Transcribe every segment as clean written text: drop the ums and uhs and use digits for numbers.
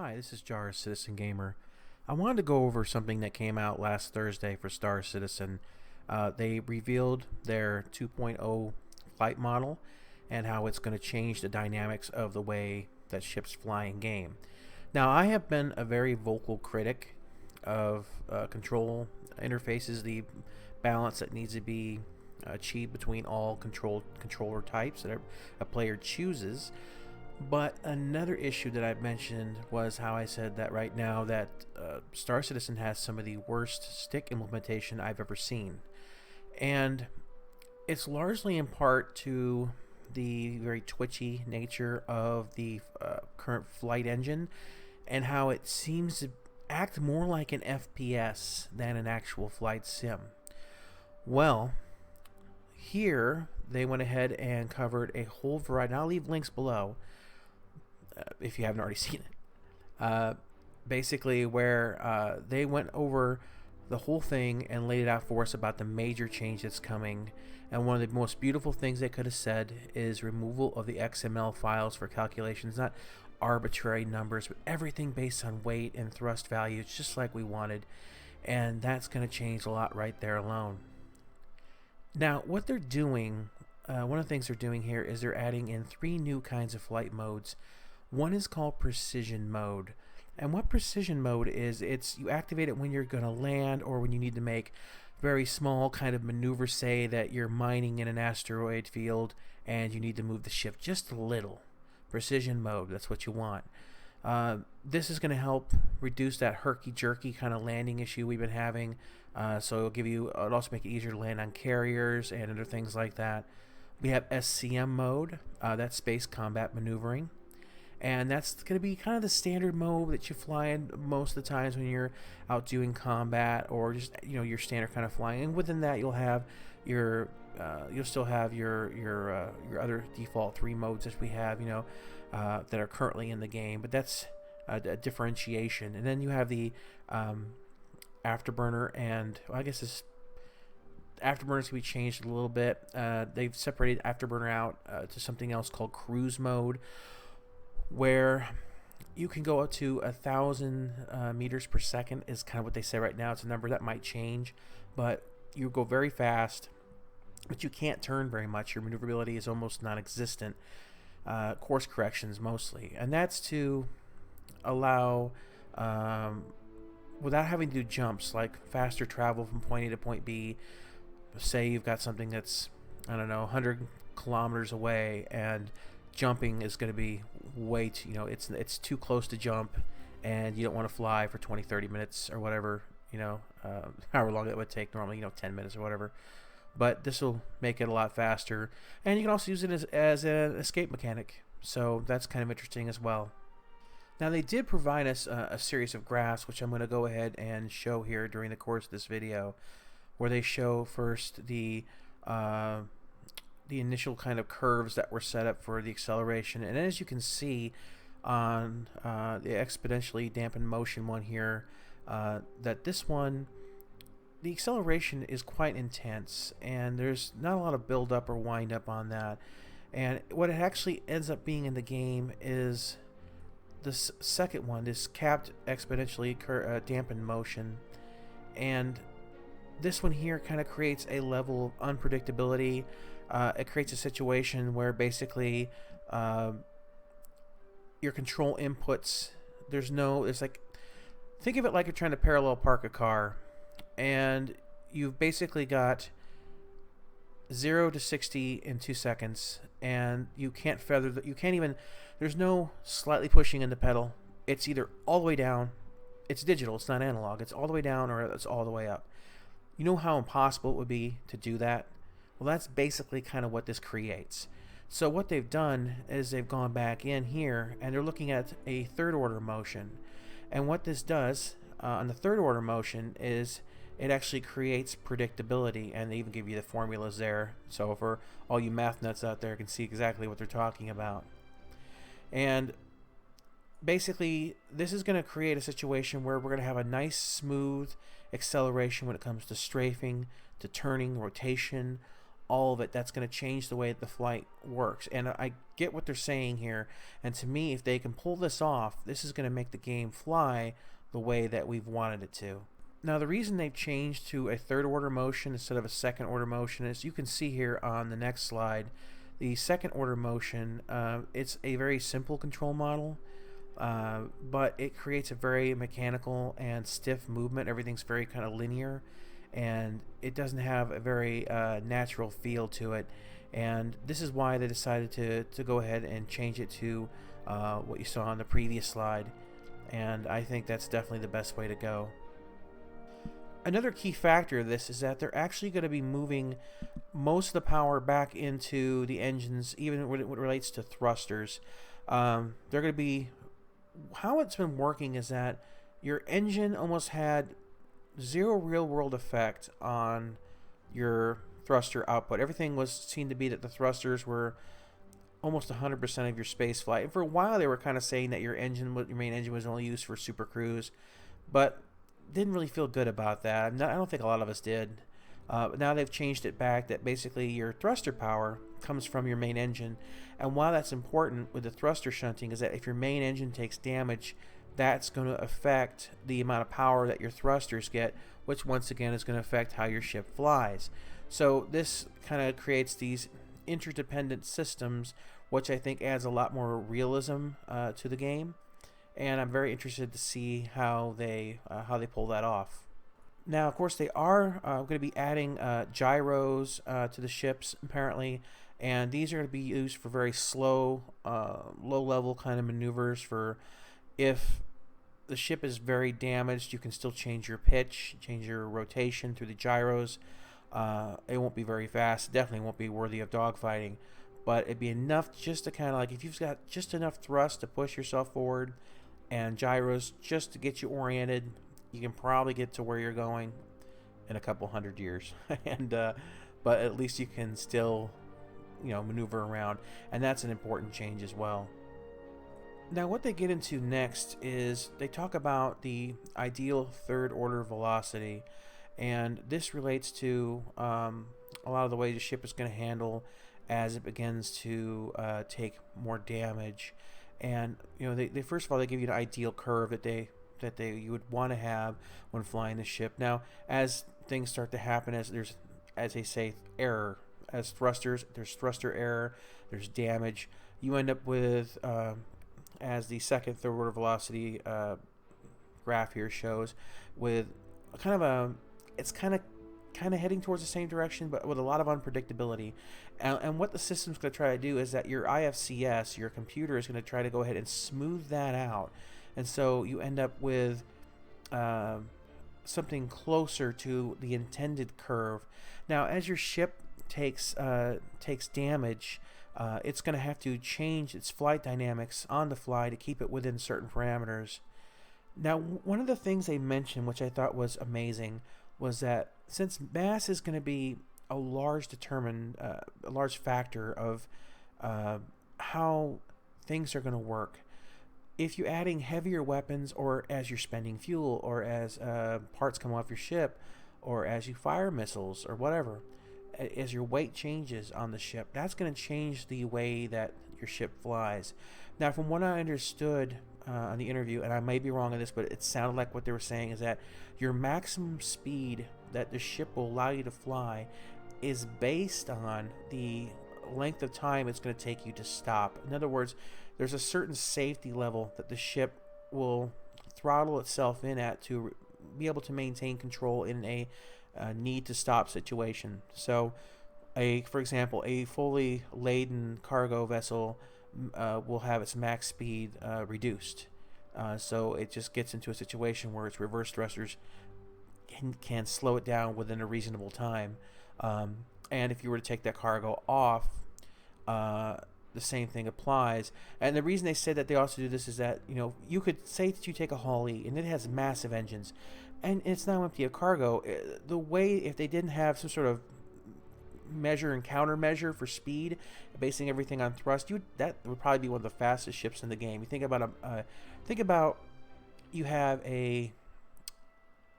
Hi, this is Jar Citizen Gamer. I wanted to go over something that came out last Thursday for Star Citizen. They revealed their 2.0 flight model and how it's going to change the dynamics of the way that ships fly in game. Now, I have been a very vocal critic of control interfaces, the balance that needs to be achieved between all controller types that a player chooses. But another issue that I mentioned was how I said that right now that Star Citizen has some of the worst stick implementation I've ever seen. And it's largely in part to the very twitchy nature of the current flight engine and how it seems to act more like an FPS than an actual flight sim. Well, here they went ahead and covered a whole variety, and I'll leave links below if you haven't already seen it. Basically, where they went over the whole thing and laid it out for us about the major change that's coming. And one of the most beautiful things they could have said is removal of the XML files for calculations, not arbitrary numbers, but everything based on weight and thrust values, just like we wanted. And that's going to change a lot right there alone. Now, what they're doing, one of the things they're doing here is they're adding in 3 new kinds of flight modes. One is called precision mode. And what precision mode is, it's you activate it when you're going to land or when you need to make very small kind of maneuver, say that you're mining in an asteroid field and you need to move the ship just a little. Precision mode, that's what you want. This is going to help reduce that herky-jerky kind of landing issue we've been having. So it'll also make it easier to land on carriers and other things like that. We have SCM mode, that's space combat maneuvering. And that's going to be kind of the standard mode that you fly in most of the times when you're out doing combat or just your standard kind of flying. And within that, you'll have you'll still have your other default 3 modes that we have that are currently in the game. But that's a differentiation. And then you have the afterburner, and I guess this afterburner's going to be changed a little bit. They've separated afterburner out to something else called cruise mode, where you can go up to 1,000 meters per second is kind of what they say right now. It's a number that might change, but you go very fast, but you can't turn very much. Your maneuverability is almost non-existent. Course corrections mostly, and that's to allow without having to do jumps, like faster travel from point A to point B. Say you've got something that's 100 kilometers away, and jumping is going to be way too, it's too close to jump, and you don't want to fly for 20-30 minutes or whatever, however long it would take normally, 10 minutes or whatever. But this will make it a lot faster, and you can also use it as an escape mechanic, so that's kind of interesting as well. Now, they did provide us a series of graphs, which I'm going to go ahead and show here during the course of this video, where they show first the initial kind of curves that were set up for the acceleration. And as you can see on the exponentially dampened motion one here, that this one, the acceleration is quite intense, and there's not a lot of build up or wind up on that. And what it actually ends up being in the game is this second one, this capped exponentially dampened motion. And this one here kind of creates a level of unpredictability. It creates a situation where basically your control inputs, it's like, think of it like you're trying to parallel park a car, and you've basically got 0 to 60 in 2 seconds, and you can't there's no slightly pushing in the pedal. It's either all the way down, it's digital, it's not analog, it's all the way down, or it's all the way up. You know how impossible it would be to do that? Well, that's basically kind of what this creates. So what they've done is they've gone back in here and they're looking at a third order motion. And what this does on the third order motion is it actually creates predictability, and they even give you the formulas there. So for all you math nuts out there can see exactly what they're talking about. And basically, this is going to create a situation where we're going to have a nice smooth acceleration when it comes to strafing, to turning, rotation, all of it, that's going to change the way that the flight works. And I get what they're saying here. And to me, if they can pull this off, this is going to make the game fly the way that we've wanted it to. Now, the reason they've changed to a third order motion instead of a second order motion is, you can see here on the next slide, the second order motion, it's a very simple control model, but it creates a very mechanical and stiff movement. Everything's very kind of linear, and it doesn't have a very natural feel to it. And this is why they decided to go ahead and change it to what you saw on the previous slide. And I think that's definitely the best way to go. Another key factor of this is that they're actually going to be moving most of the power back into the engines, even when it relates to thrusters. They're going to be, how it's been working is that your engine almost had zero real world effect on your thruster output. Everything was seen to be that the thrusters were almost 100% of your space flight. And for a while they were kind of saying that your main engine was only used for super cruise, but didn't really feel good about that. I don't think a lot of us did. Now they've changed it back that basically your thruster power comes from your main engine. And while that's important with the thruster shunting, is that if your main engine takes damage, that's going to affect the amount of power that your thrusters get, which once again is going to affect how your ship flies. So this kind of creates these interdependent systems, which I think adds a lot more realism to the game. And I'm very interested to see how they pull that off. Now, of course, they are going to be adding gyros to the ships, apparently, and these are going to be used for very slow, low-level kind of maneuvers. For if the ship is very damaged, you can still change your pitch, change your rotation through the gyros. It won't be very fast. It definitely won't be worthy of dogfighting, but it'd be enough just to kind of like, if you've got just enough thrust to push yourself forward, and gyros just to get you oriented, you can probably get to where you're going in a couple hundred years. And but at least you can still, maneuver around, and that's an important change as well. Now, what they get into next is they talk about the ideal third order velocity, and this relates to a lot of the way the ship is going to handle as it begins to take more damage. And they first of all, they give you an ideal curve that you would want to have when flying the ship. Now, as things start to happen, as they say, error, as thrusters, there's thruster error, there's damage. You end up with, as the second third order velocity graph here shows, with it's kind of heading towards the same direction, but with a lot of unpredictability. And what the system's going to try to do is that your IFCS, your computer, is going to try to go ahead and smooth that out. And so you end up with something closer to the intended curve. Now, as your ship takes damage, it's going to have to change its flight dynamics on the fly to keep it within certain parameters. Now, one of the things they mentioned, which I thought was amazing, was that since mass is going to be a large factor of how things are going to work, if you're adding heavier weapons, or as you're spending fuel, or as parts come off your ship, or as you fire missiles or whatever, as your weight changes on the ship, that's going to change the way that your ship flies. Now, from what I understood on the interview, and I may be wrong on this, but it sounded like what they were saying is that your maximum speed that the ship will allow you to fly is based on the length of time it's going to take you to stop. In other words, there's a certain safety level that the ship will throttle itself in at to be able to maintain control in a need to stop situation. So, for example, a fully laden cargo vessel will have its max speed reduced. So it just gets into a situation where its reverse thrusters can slow it down within a reasonable time. And if you were to take that cargo off, the same thing applies. And the reason they said that they also do this is that, you could say that you take a Hawley and it has massive engines and it's now empty of cargo. The way, if they didn't have some sort of measure and countermeasure for speed, basing everything on thrust, that would probably be one of the fastest ships in the game. You think about you have a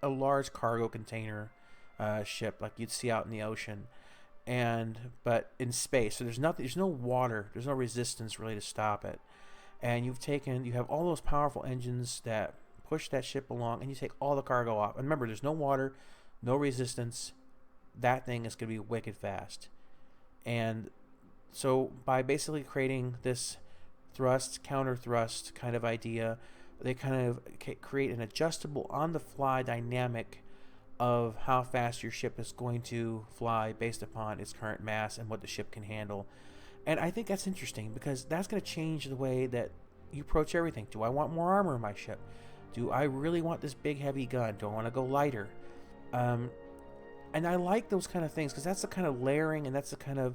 large cargo container ship like you'd see out in the ocean, and but in space. So there's nothing, there's no water, there's no resistance really to stop it. And you have all those powerful engines that push that ship along, and you take all the cargo off. And remember, there's no water, no resistance. That thing is going to be wicked fast. And so by basically creating this thrust, counter thrust kind of idea, they kind of create an adjustable on the fly dynamic of how fast your ship is going to fly based upon its current mass and what the ship can handle. And I think that's interesting because that's going to change the way that you approach everything. Do I want more armor in my ship? Do I really want this big heavy gun? Do I want to go lighter? And I like those kind of things because that's the kind of layering and that's the kind of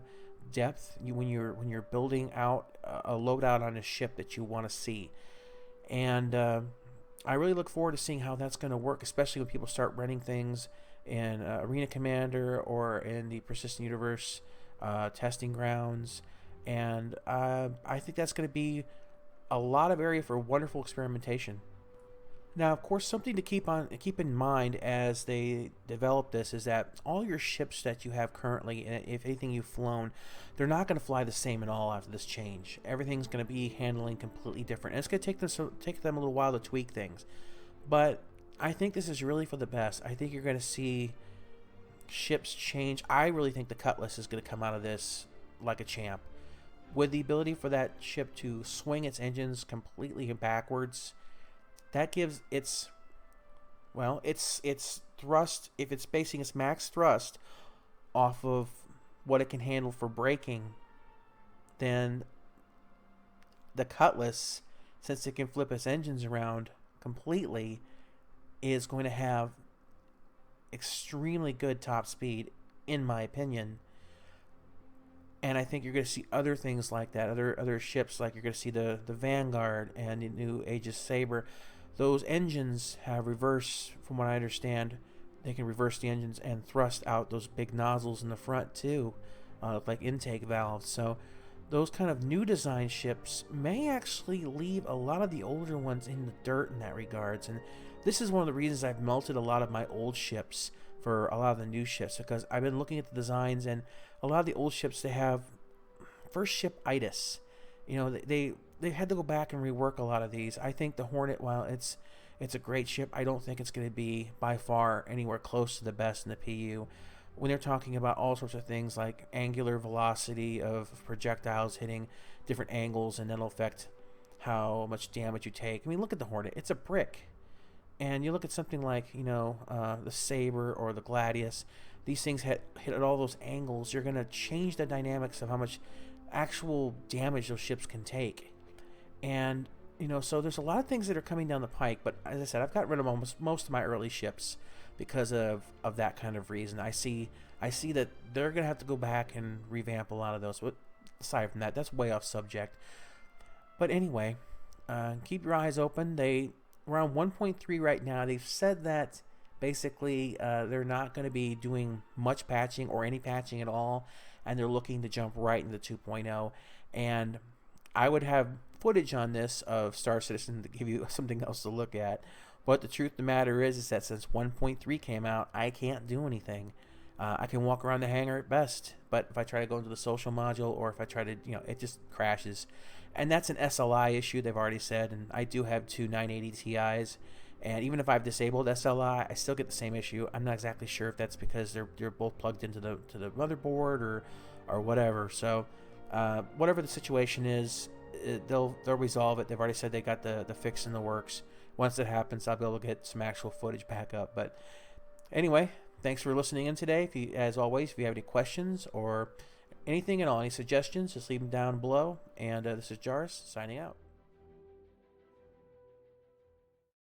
depth when you're building out a loadout on a ship that you want to see. And I really look forward to seeing how that's going to work, especially when people start running things in Arena Commander or in the Persistent Universe testing grounds. And I think that's going to be a lot of area for wonderful experimentation. Now, of course, something to keep in mind as they develop this is that all your ships that you have currently, and if anything you've flown, they're not going to fly the same at all after this change. Everything's going to be handling completely different, and it's going to take them a little while to tweak things. But I think this is really for the best. I think you're going to see ships change. I really think the Cutlass is going to come out of this like a champ, with the ability for that ship to swing its engines completely backwards. That gives its thrust, if it's basing its max thrust off of what it can handle for braking, then the Cutlass, since it can flip its engines around completely, is going to have extremely good top speed, in my opinion. And I think you're going to see other things like that, other ships, like you're going to see the Vanguard and the new Aegis Saber. Those engines have reverse, from what I understand. They can reverse the engines and thrust out those big nozzles in the front too, like intake valves. So those kind of new design ships may actually leave a lot of the older ones in the dirt in that regards. And this is one of the reasons I've melted a lot of my old ships for a lot of the new ships, because I've been looking at the designs, and a lot of the old ships, they have first ship itis. They had to go back and rework a lot of these. I think the Hornet, while it's a great ship, I don't think it's going to be by far anywhere close to the best in the PU. When they're talking about all sorts of things like angular velocity of projectiles hitting different angles, and that'll affect how much damage you take. I mean, look at the Hornet. It's a brick. And you look at something like, the Saber or the Gladius. These things hit at all those angles. You're going to change the dynamics of how much actual damage those ships can take. And, so there's a lot of things that are coming down the pike. But as I said, I've got rid of most of my early ships because of that kind of reason. I see that they're going to have to go back and revamp a lot of those. But aside from that, that's way off subject. But anyway, keep your eyes open. We're on 1.3 right now. They've said that basically they're not going to be doing much patching or any patching at all, and they're looking to jump right into 2.0. And I would have footage on this of Star Citizen to give you something else to look at. But the truth of the matter is that since 1.3 came out, I can't do anything. I can walk around the hangar at best, but if I try to go into the social module, or if I try to, it just crashes. And that's an SLI issue, they've already said, and I do have two 980 Ti's, and even if I've disabled SLI, I still get the same issue. I'm not exactly sure if that's because they're both plugged into the motherboard or whatever. So whatever the situation is, they'll resolve it. They've already said they got the fix in the works. Once that happens, I'll be able to get some actual footage back up. But anyway, thanks for listening in today. As always, if you have any questions or anything at all, any suggestions, just leave them down below. And this is Jarvis signing out.